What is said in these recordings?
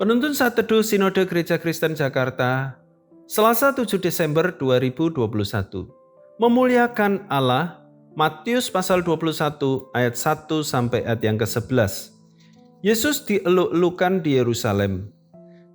Penuntun Saat Teduh Sinode Gereja Kristen Jakarta, Selasa 7 Desember 2021. Memuliakan Allah, Matius pasal 21 ayat 1 sampai ayat yang ke-11. Yesus dieluk-elukan di Yerusalem.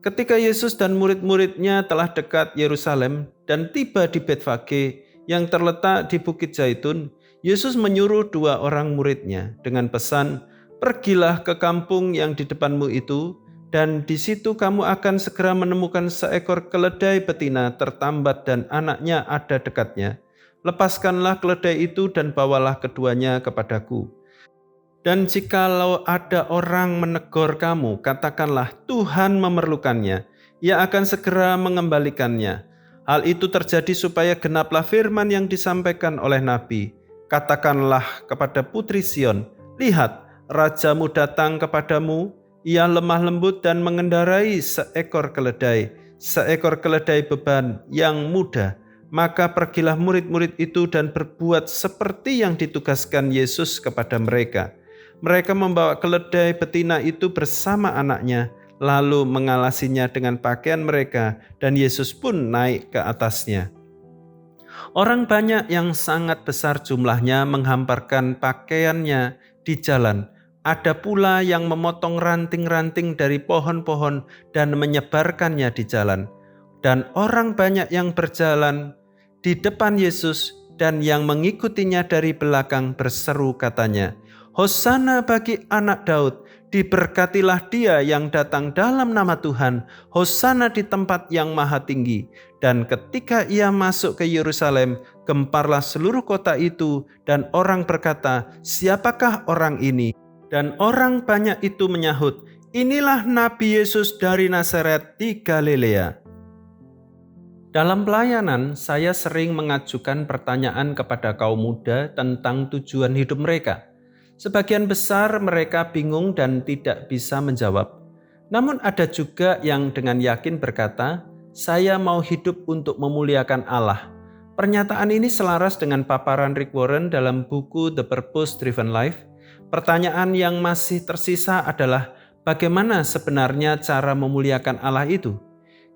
Ketika Yesus dan murid-muridnya telah dekat Yerusalem dan tiba di Betfage yang terletak di Bukit Zaitun, Yesus menyuruh 2 orang muridnya dengan pesan, "Pergilah ke kampung yang di depanmu itu, dan di situ kamu akan segera menemukan seekor keledai betina tertambat dan anaknya ada dekatnya. Lepaskanlah keledai itu dan bawalah keduanya kepadaku. Dan jikalau ada orang menegur kamu, katakanlah Tuhan memerlukannya. Ia akan segera mengembalikannya. Hal itu terjadi supaya genaplah firman yang disampaikan oleh Nabi. Katakanlah kepada putri Sion, lihat, rajamu datang kepadamu. Ia lemah lembut dan mengendarai seekor keledai beban yang muda. Maka pergilah murid-murid itu dan berbuat seperti yang ditugaskan Yesus kepada mereka. Mereka membawa keledai betina itu bersama anaknya, lalu mengalasinya dengan pakaian mereka, dan Yesus pun naik ke atasnya. Orang banyak yang sangat besar jumlahnya menghamparkan pakaiannya di jalan. Ada pula yang memotong ranting-ranting dari pohon-pohon dan menyebarkannya di jalan. Dan orang banyak yang berjalan di depan Yesus dan yang mengikutinya dari belakang berseru katanya, "Hosana bagi anak Daud, diberkatilah dia yang datang dalam nama Tuhan, Hosana di tempat yang maha tinggi." Dan ketika ia masuk ke Yerusalem, gemparlah seluruh kota itu, dan orang berkata, "Siapakah orang ini?" Dan orang banyak itu menyahut, "Inilah Nabi Yesus dari Nazaret di Galilea." Dalam pelayanan, saya sering mengajukan pertanyaan kepada kaum muda tentang tujuan hidup mereka. Sebagian besar mereka bingung dan tidak bisa menjawab. Namun ada juga yang dengan yakin berkata, "Saya mau hidup untuk memuliakan Allah." Pernyataan ini selaras dengan paparan Rick Warren dalam buku The Purpose Driven Life. Pertanyaan yang masih tersisa adalah, bagaimana sebenarnya cara memuliakan Allah itu?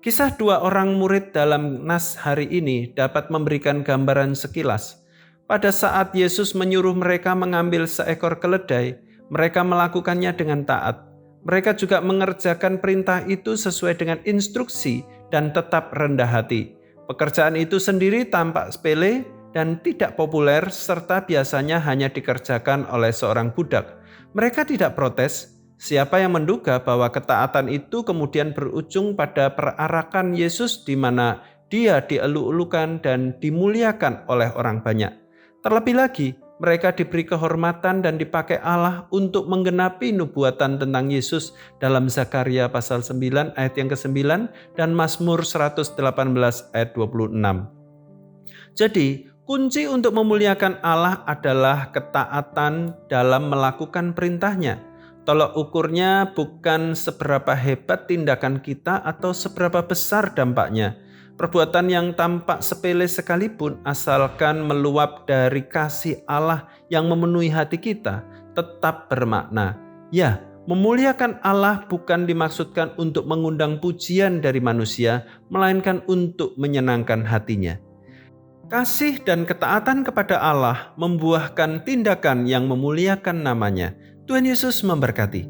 Kisah 2 orang murid dalam nas hari ini dapat memberikan gambaran sekilas. Pada saat Yesus menyuruh mereka mengambil seekor keledai, mereka melakukannya dengan taat. Mereka juga mengerjakan perintah itu sesuai dengan instruksi dan tetap rendah hati. Pekerjaan itu sendiri tampak sepele dan tidak populer serta biasanya hanya dikerjakan oleh seorang budak. Mereka tidak protes. Siapa yang menduga bahwa ketaatan itu kemudian berujung pada perarakan Yesus di mana dia dieluk-elukan dan dimuliakan oleh orang banyak. Terlebih lagi, mereka diberi kehormatan dan dipakai Allah untuk menggenapi nubuatan tentang Yesus dalam Zakaria pasal 9 ayat yang ke-9 dan Mazmur 118 ayat 26. Jadi, kunci untuk memuliakan Allah adalah ketaatan dalam melakukan perintahnya. Tolok ukurnya bukan seberapa hebat tindakan kita atau seberapa besar dampaknya. Perbuatan yang tampak sepele sekalipun, asalkan meluap dari kasih Allah yang memenuhi hati kita, tetap bermakna. Ya, memuliakan Allah bukan dimaksudkan untuk mengundang pujian dari manusia, melainkan untuk menyenangkan hatinya. Kasih dan ketaatan kepada Allah membuahkan tindakan yang memuliakan namanya. Tuhan Yesus memberkati.